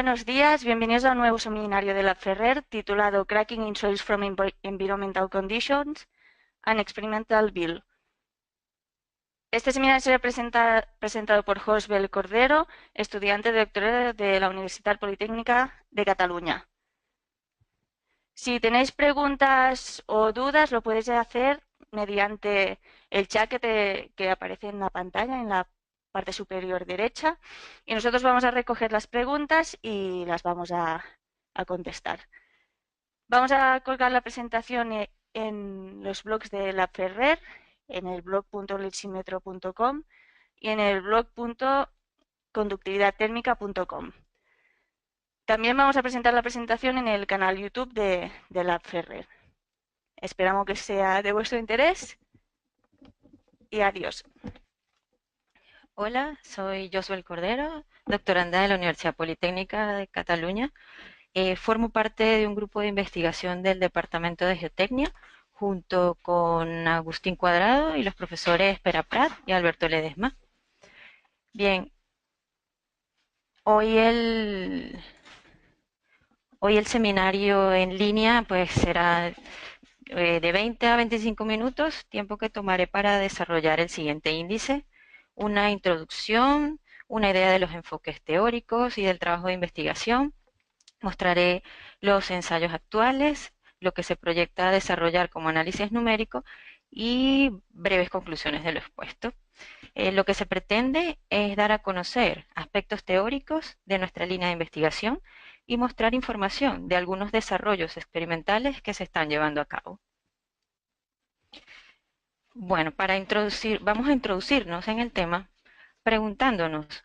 buenos días. Bienvenidos a un nuevo seminario de la Ferrer titulado Cracking in Soils from Environmental Conditions and Experimental Bill. Este seminario será presentado por Josbel Cordero, estudiante de doctorado de la Universitat Politécnica de Cataluña. Si tenéis preguntas o dudas, lo podéis hacer mediante el chat que aparece en la pantalla, en la parte superior derecha, y nosotros vamos a recoger las preguntas y las vamos a contestar. Vamos a colgar la presentación en los blogs de la Ferrer, en el blog.leximetro.com y en el blog.conductividadtérmica.com. También vamos a presentar la presentación en el canal YouTube de la Ferrer. Esperamos que sea de vuestro interés y adiós. Hola, soy Josuel Cordero, doctoranda de la Universidad Politécnica de Cataluña. Formo parte de un grupo de investigación del Departamento de Geotecnia junto con Agustín Cuadrado y los profesores Pera Prat y Alberto Ledesma. Bien, hoy el, hoy el seminario en línea pues será de 20 a 25 minutos, tiempo que tomaré para desarrollar el siguiente índice: una introducción, una idea de los enfoques teóricos y del trabajo de investigación. Mostraré los ensayos actuales, lo que se proyecta desarrollar como análisis numérico y breves conclusiones de lo expuesto. Lo que se pretende es dar a conocer aspectos teóricos de nuestra línea de investigación y mostrar información de algunos desarrollos experimentales que se están llevando a cabo. Bueno, vamos a introducirnos en el tema preguntándonos,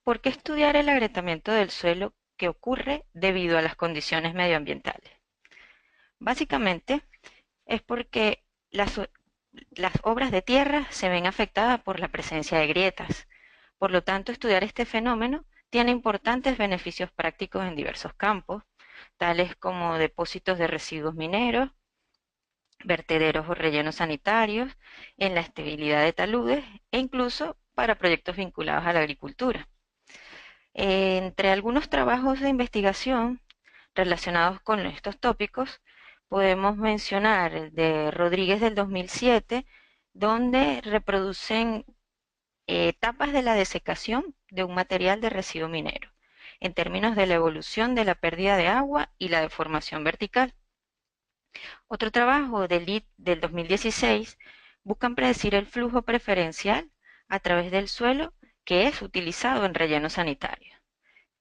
¿por qué estudiar el agrietamiento del suelo que ocurre debido a las condiciones medioambientales? Básicamente es porque las obras de tierra se ven afectadas por la presencia de grietas. Por lo tanto, estudiar este fenómeno tiene importantes beneficios prácticos en diversos campos, tales como depósitos de residuos mineros, vertederos o rellenos sanitarios, en la estabilidad de taludes e incluso para proyectos vinculados a la agricultura. Entre algunos trabajos de investigación relacionados con estos tópicos, podemos mencionar el de Rodríguez del 2007, donde reproducen etapas de la desecación de un material de residuo minero, en términos de la evolución de la pérdida de agua y la deformación vertical. Otro trabajo del LIT del 2016 buscan predecir el flujo preferencial a través del suelo que es utilizado en relleno sanitario.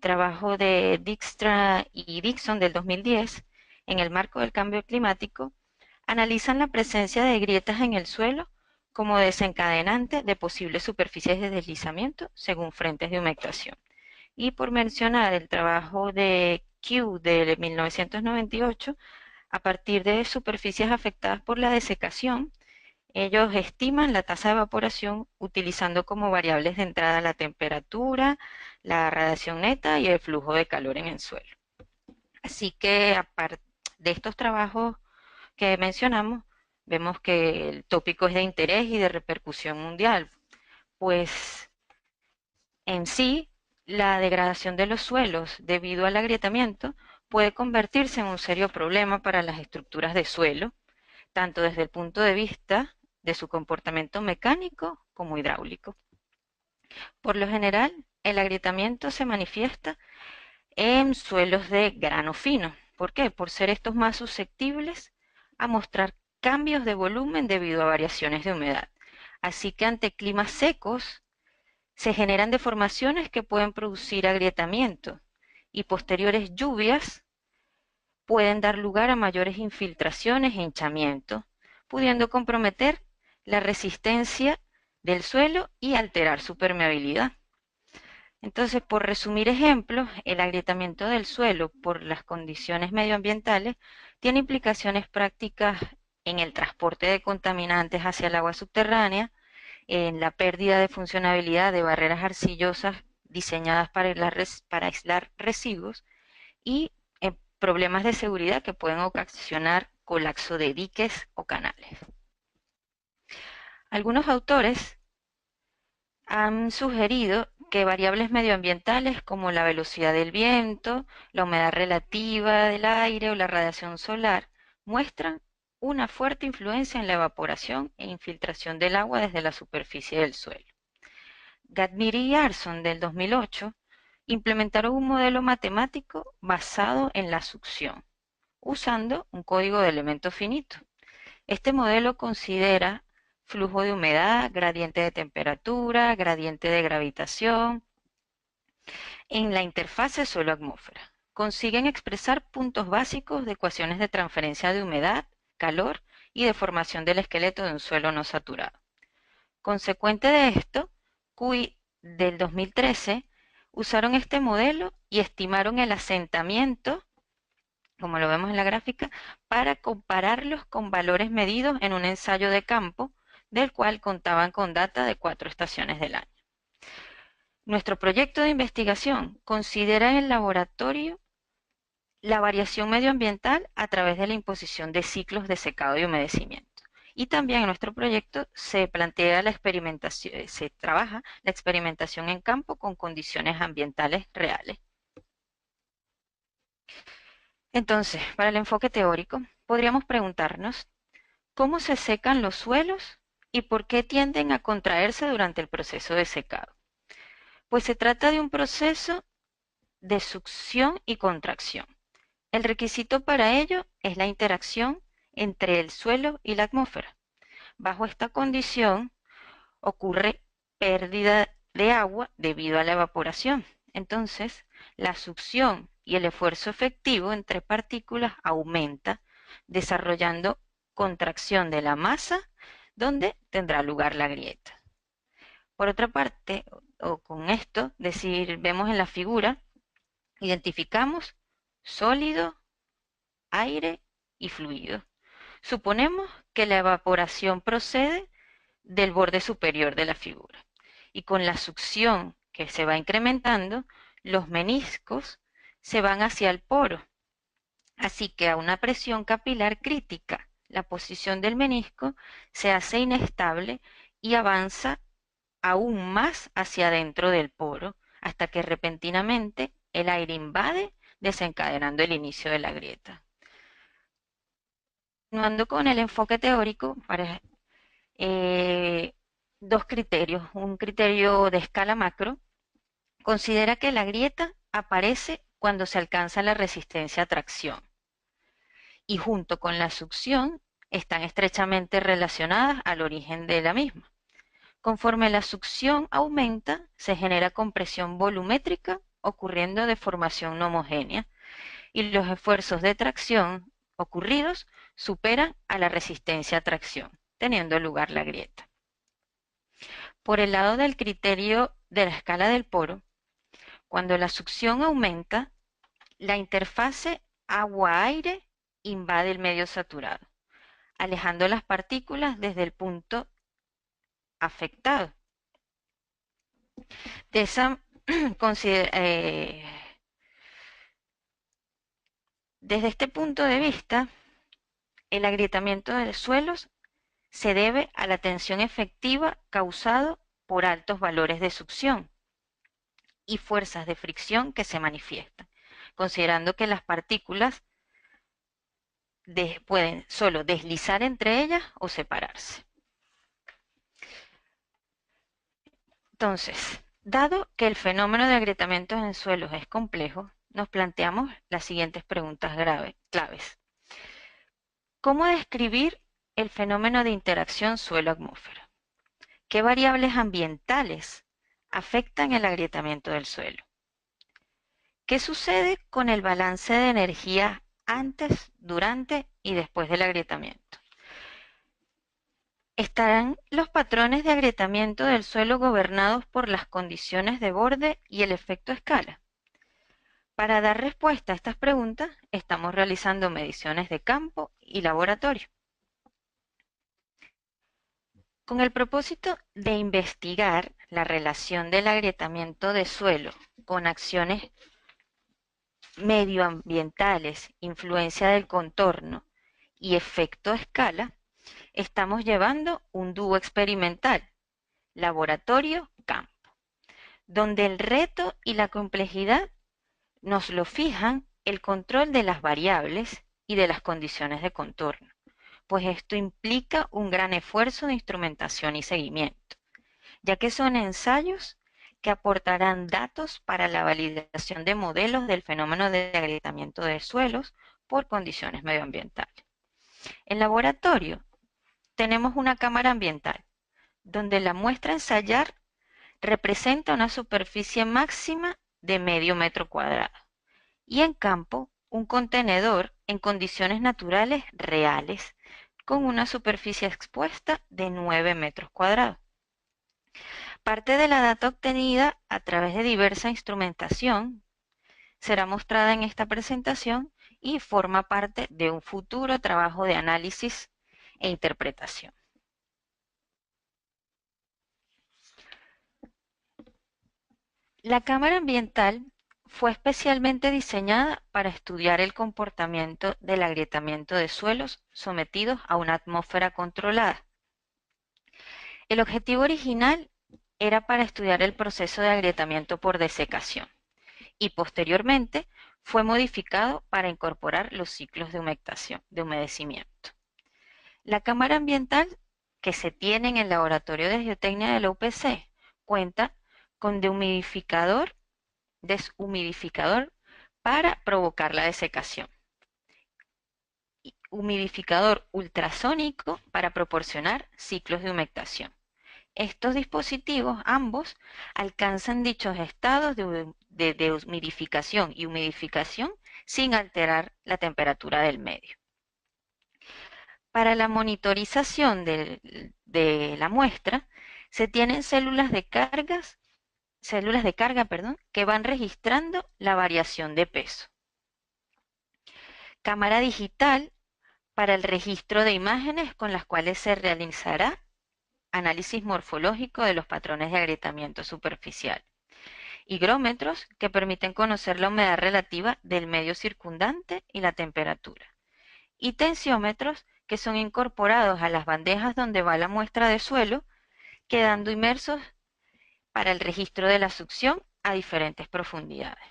Trabajo de Dijkstra y Dixon del 2010, en el marco del cambio climático, analizan la presencia de grietas en el suelo como desencadenante de posibles superficies de deslizamiento según frentes de humectación. Y por mencionar el trabajo de Q de 1998, a partir de superficies afectadas por la desecación, ellos estiman la tasa de evaporación utilizando como variables de entrada la temperatura, la radiación neta y el flujo de calor en el suelo. Así que aparte de estos trabajos que mencionamos, vemos que el tópico es de interés y de repercusión mundial, pues en sí la degradación de los suelos debido al agrietamiento puede convertirse en un serio problema para las estructuras de suelo, tanto desde el punto de vista de su comportamiento mecánico como hidráulico. Por lo general, el agrietamiento se manifiesta en suelos de grano fino. ¿Por qué? Por ser estos más susceptibles a mostrar cambios de volumen debido a variaciones de humedad. Así que ante climas secos se generan deformaciones que pueden producir agrietamiento y posteriores lluvias pueden dar lugar a mayores infiltraciones e hinchamiento, pudiendo comprometer la resistencia del suelo y alterar su permeabilidad. Entonces, por resumir ejemplos, el agrietamiento del suelo por las condiciones medioambientales tiene implicaciones prácticas en el transporte de contaminantes hacia el agua subterránea, en la pérdida de funcionabilidad de barreras arcillosas diseñadas para aislar residuos y en problemas de seguridad que pueden ocasionar colapso de diques o canales. Algunos autores han sugerido que variables medioambientales como la velocidad del viento, la humedad relativa del aire o la radiación solar muestran una fuerte influencia en la evaporación e infiltración del agua desde la superficie del suelo. Gadmiri y Arson del 2008 implementaron un modelo matemático basado en la succión, usando un código de elementos finito. Este modelo considera flujo de humedad, gradiente de temperatura, gradiente de gravitación en la interfase suelo-atmósfera. Consiguen expresar puntos básicos de ecuaciones de transferencia de humedad, calor y de formación del esqueleto de un suelo no saturado. Consecuente de esto, Cui del 2013 usaron este modelo y estimaron el asentamiento, como lo vemos en la gráfica, para compararlos con valores medidos en un ensayo de campo, del cual contaban con data de 4 estaciones del año. Nuestro proyecto de investigación considera en el laboratorio la variación medioambiental a través de la imposición de ciclos de secado y humedecimiento. Y también en nuestro proyecto se plantea la experimentación, se trabaja la experimentación en campo con condiciones ambientales reales. Entonces, para el enfoque teórico, podríamos preguntarnos cómo se secan los suelos y por qué tienden a contraerse durante el proceso de secado. Pues se trata de un proceso de succión y contracción. El requisito para ello es la interacción entre el suelo y la atmósfera. Bajo esta condición ocurre pérdida de agua debido a la evaporación. Entonces, la succión y el esfuerzo efectivo entre partículas aumenta, desarrollando contracción de la masa, donde tendrá lugar la grieta. Por otra parte, o con esto, vemos en la figura, identificamos sólido, aire y fluido. Suponemos que la evaporación procede del borde superior de la figura y con la succión que se va incrementando, los meniscos se van hacia el poro. Así que a una presión capilar crítica, la posición del menisco se hace inestable y avanza aún más hacia adentro del poro, hasta que repentinamente el aire invade, desencadenando el inicio de la grieta. Continuando con el enfoque teórico, dos criterios. Un criterio de escala macro considera que la grieta aparece cuando se alcanza la resistencia a tracción y junto con la succión están estrechamente relacionadas al origen de la misma. Conforme la succión aumenta, se genera compresión volumétrica ocurriendo de formación no homogénea y los esfuerzos de tracción ocurridos superan a la resistencia a tracción, teniendo lugar la grieta. Por el lado del criterio de la escala del poro, cuando la succión aumenta, la interfase agua-aire invade el medio saturado, alejando las partículas desde el punto afectado. Desde este punto de vista, el agrietamiento de suelos se debe a la tensión efectiva causada por altos valores de succión y fuerzas de fricción que se manifiestan, considerando que las partículas pueden solo deslizar entre ellas o separarse. Entonces, dado que el fenómeno de agrietamiento en suelos es complejo, nos planteamos las siguientes preguntas claves. ¿Cómo describir el fenómeno de interacción suelo-atmósfera? ¿Qué variables ambientales afectan el agrietamiento del suelo? ¿Qué sucede con el balance de energía antes, durante y después del agrietamiento? ¿Estarán los patrones de agrietamiento del suelo gobernados por las condiciones de borde y el efecto escala? Para dar respuesta a estas preguntas, estamos realizando mediciones de campo y laboratorio. Con el propósito de investigar la relación del agrietamiento de suelo con acciones medioambientales, influencia del contorno y efecto escala, estamos llevando un dúo experimental, laboratorio-campo, donde el reto y la complejidad nos lo fijan el control de las variables y de las condiciones de contorno, pues esto implica un gran esfuerzo de instrumentación y seguimiento, ya que son ensayos que aportarán datos para la validación de modelos del fenómeno de agrietamiento de suelos por condiciones medioambientales. En laboratorio tenemos una cámara ambiental, donde la muestra a ensayar representa una superficie máxima de medio metro cuadrado, y en campo un contenedor en condiciones naturales reales, con una superficie expuesta de 9 metros cuadrados. Parte de la data obtenida a través de diversa instrumentación será mostrada en esta presentación y forma parte de un futuro trabajo de análisis e interpretación. La cámara ambiental fue especialmente diseñada para estudiar el comportamiento del agrietamiento de suelos sometidos a una atmósfera controlada. El objetivo original era para estudiar el proceso de agrietamiento por desecación y posteriormente fue modificado para incorporar los ciclos de humedecimiento. La cámara ambiental que se tiene en el Laboratorio de Geotecnia de la UPC cuenta con deshumidificador para provocar la desecación, humidificador ultrasónico para proporcionar ciclos de humectación. Estos dispositivos, ambos, alcanzan dichos estados de deshumidificación y humidificación sin alterar la temperatura del medio. Para la monitorización de la muestra, se tienen células de carga, que van registrando la variación de peso. Cámara digital para el registro de imágenes con las cuales se realizará análisis morfológico de los patrones de agrietamiento superficial. Higrómetros que permiten conocer la humedad relativa del medio circundante y la temperatura. Y tensiómetros que son incorporados a las bandejas donde va la muestra de suelo, quedando inmersos para el registro de la succión a diferentes profundidades.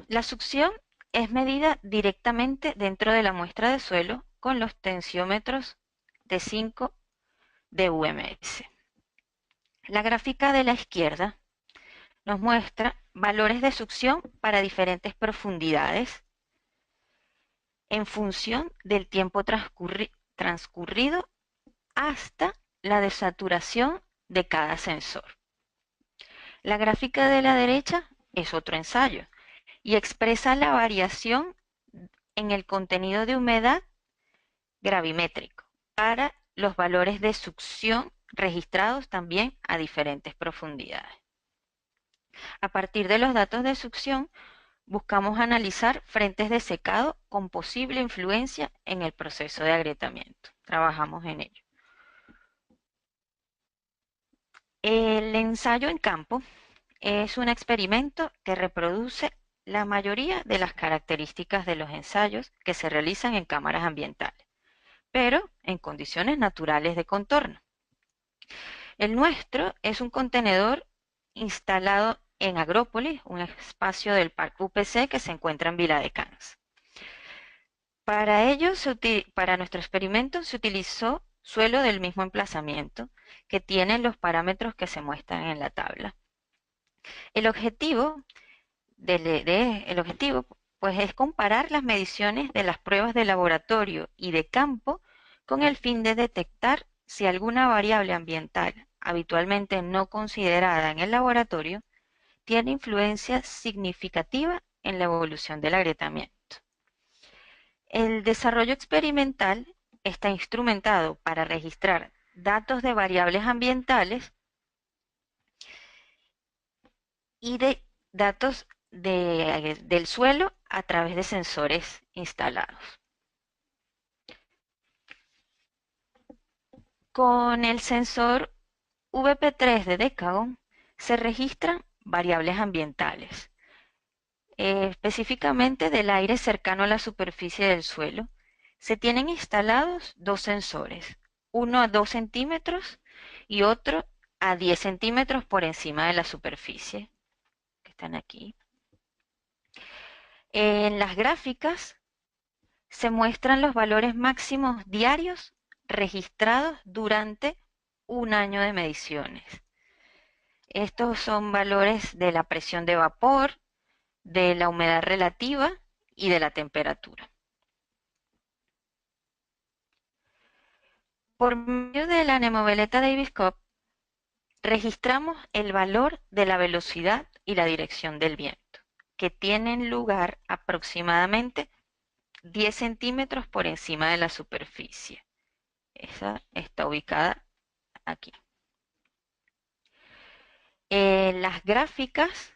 La succión es medida directamente dentro de la muestra de suelo con los tensiómetros de 5 DUMS. La gráfica de la izquierda nos muestra valores de succión para diferentes profundidades en función del tiempo transcurrido hasta la desaturación de cada sensor. La gráfica de la derecha es otro ensayo y expresa la variación en el contenido de humedad gravimétrico para los valores de succión registrados también a diferentes profundidades. A partir de los datos de succión, buscamos analizar frentes de secado con posible influencia en el proceso de agrietamiento. Trabajamos en ello. El ensayo en campo es un experimento que reproduce la mayoría de las características de los ensayos que se realizan en cámaras ambientales, pero en condiciones naturales de contorno. El nuestro es un contenedor instalado en Agrópolis, un espacio del Parque UPC que se encuentra en Viladecans. Para nuestro experimento se utilizó suelo del mismo emplazamiento que tiene los parámetros que se muestran en la tabla. El objetivo pues, es comparar las mediciones de las pruebas de laboratorio y de campo con el fin de detectar si alguna variable ambiental habitualmente no considerada en el laboratorio tiene influencia significativa en la evolución del agrietamiento. El desarrollo experimental está instrumentado para registrar datos de variables ambientales y de datos del suelo a través de sensores instalados. Con el sensor VP3 de Decagon se registran variables ambientales, específicamente del aire cercano a la superficie del suelo. Se tienen instalados dos sensores, uno a 2 centímetros y otro a 10 centímetros por encima de la superficie, que están aquí. En las gráficas se muestran los valores máximos diarios registrados durante un año de mediciones. Estos son valores de la presión de vapor, de la humedad relativa y de la temperatura. Por medio de la anemoveleta Davis-Cope registramos el valor de la velocidad y la dirección del viento, que tienen lugar aproximadamente 10 centímetros por encima de la superficie. Esa está ubicada aquí. Las gráficas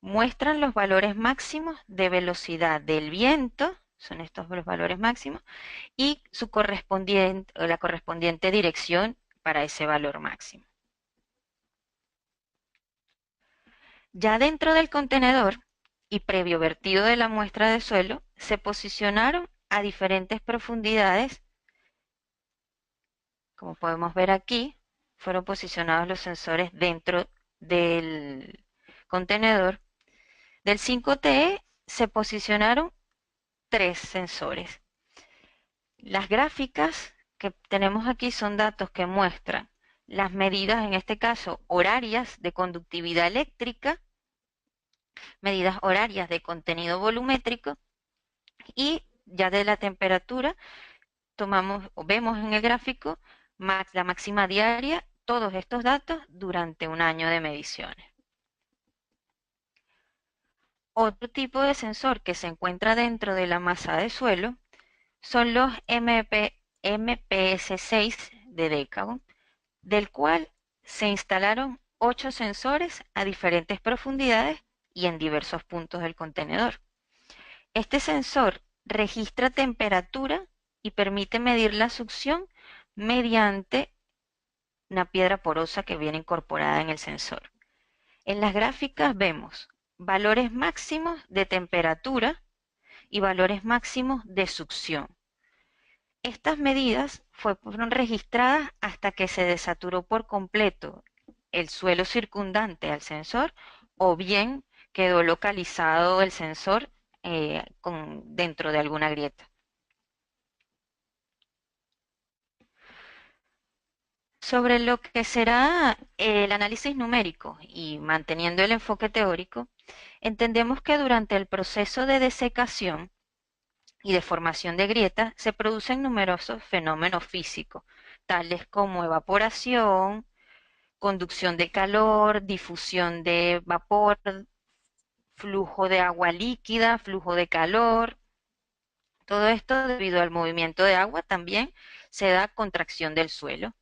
muestran los valores máximos de velocidad del viento, son estos los valores máximos, y su correspondiente, o la correspondiente dirección para ese valor máximo. Ya dentro del contenedor y previo vertido de la muestra de suelo, se posicionaron a diferentes profundidades. Como podemos ver aquí, fueron posicionados los sensores dentro del contenedor. Del 5TE se posicionaron 3 sensores. Las gráficas que tenemos aquí son datos que muestran las medidas, en este caso horarias de conductividad eléctrica, medidas horarias de contenido volumétrico y ya de la temperatura tomamos o vemos en el gráfico la máxima diaria, todos estos datos durante un año de mediciones. Otro tipo de sensor que se encuentra dentro de la masa de suelo son los MPS6 de Decagon, del cual se instalaron 8 sensores a diferentes profundidades y en diversos puntos del contenedor. Este sensor registra temperatura y permite medir la succión mediante una piedra porosa que viene incorporada en el sensor. En las gráficas vemos valores máximos de temperatura y valores máximos de succión. Estas medidas fueron registradas hasta que se desaturó por completo el suelo circundante al sensor o bien quedó localizado el sensor dentro de alguna grieta. Sobre lo que será el análisis numérico y manteniendo el enfoque teórico, entendemos que durante el proceso de desecación y de formación de grietas se producen numerosos fenómenos físicos, tales como evaporación, conducción de calor, difusión de vapor, flujo de agua líquida, flujo de calor. Todo esto debido al movimiento de agua también se da contracción del suelo.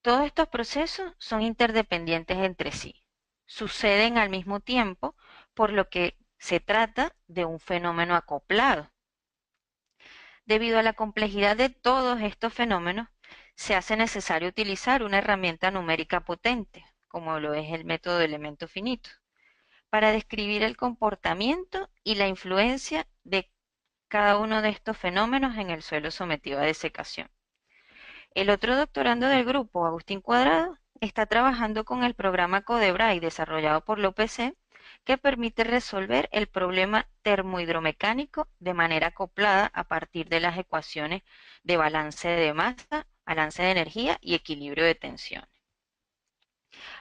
Todos estos procesos son interdependientes entre sí, suceden al mismo tiempo, por lo que se trata de un fenómeno acoplado. Debido a la complejidad de todos estos fenómenos, se hace necesario utilizar una herramienta numérica potente, como lo es el método de elementos finitos, para describir el comportamiento y la influencia de cada uno de estos fenómenos en el suelo sometido a desecación. El otro doctorando del grupo, Agustín Cuadrado, está trabajando con el programa Codebray desarrollado por la UPC, que permite resolver el problema termohidromecánico de manera acoplada a partir de las ecuaciones de balance de masa, balance de energía y equilibrio de tensiones.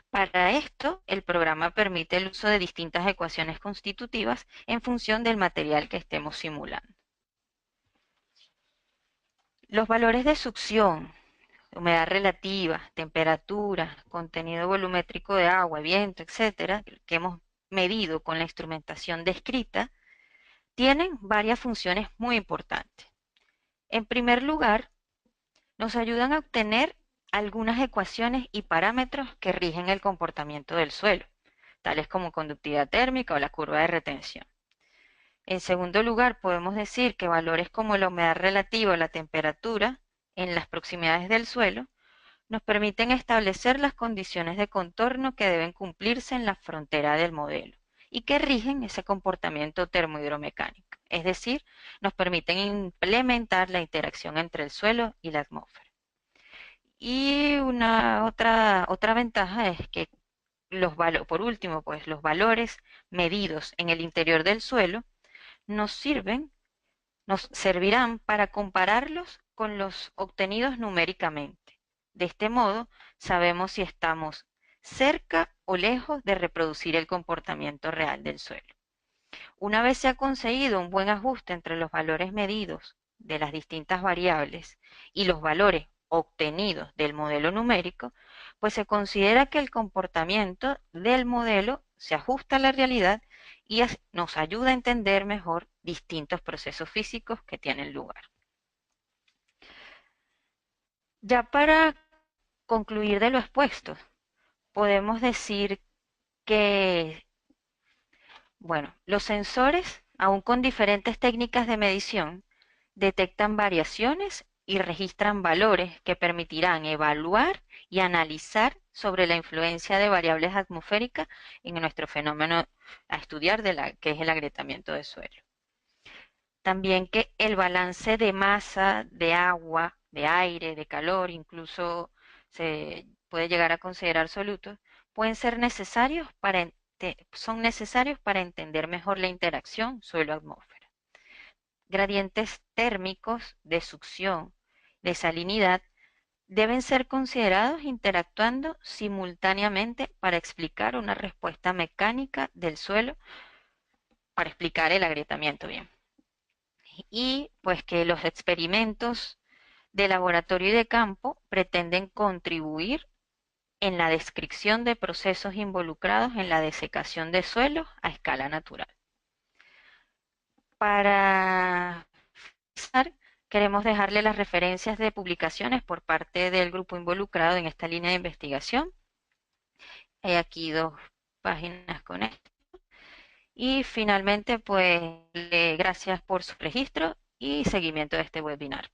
Para esto, el programa permite el uso de distintas ecuaciones constitutivas en función del material que estemos simulando. Los valores de succión, humedad relativa, temperatura, contenido volumétrico de agua, viento, etcétera, que hemos medido con la instrumentación descrita, tienen varias funciones muy importantes. En primer lugar, nos ayudan a obtener algunas ecuaciones y parámetros que rigen el comportamiento del suelo, tales como conductividad térmica o la curva de retención. En segundo lugar, podemos decir que valores como la humedad relativa o la temperatura en las proximidades del suelo nos permiten establecer las condiciones de contorno que deben cumplirse en la frontera del modelo y que rigen ese comportamiento termohidromecánico. Es decir, nos permiten implementar la interacción entre el suelo y la atmósfera. Y una otra ventaja es que por último, pues los valores medidos en el interior del suelo nos sirven, nos servirán para compararlos con los obtenidos numéricamente. De este modo, sabemos si estamos cerca o lejos de reproducir el comportamiento real del suelo. Una vez se ha conseguido un buen ajuste entre los valores medidos de las distintas variables y los valores obtenidos del modelo numérico, pues se considera que el comportamiento del modelo se ajusta a la realidad y nos ayuda a entender mejor distintos procesos físicos que tienen lugar. Ya para concluir de lo expuesto, podemos decir que, bueno, los sensores, aún con diferentes técnicas de medición, detectan variaciones y registran valores que permitirán evaluar y analizar sobre la influencia de variables atmosféricas en nuestro fenómeno a estudiar que es el agrietamiento del suelo. También que el balance de masa, de agua, de aire, de calor, incluso se puede llegar a considerar absolutos, pueden ser necesarios son necesarios para entender mejor la interacción suelo-atmósfera. Gradientes térmicos de succión, de salinidad, deben ser considerados interactuando simultáneamente para explicar una respuesta mecánica del suelo, para explicar el agrietamiento bien. Y pues que los experimentos de laboratorio y de campo pretenden contribuir en la descripción de procesos involucrados en la desecación de suelos a escala natural. Para finalizar, queremos dejarle las referencias de publicaciones por parte del grupo involucrado en esta línea de investigación. Hay aquí 2 páginas con esto. Y finalmente, pues, gracias por su registro y seguimiento de este webinar.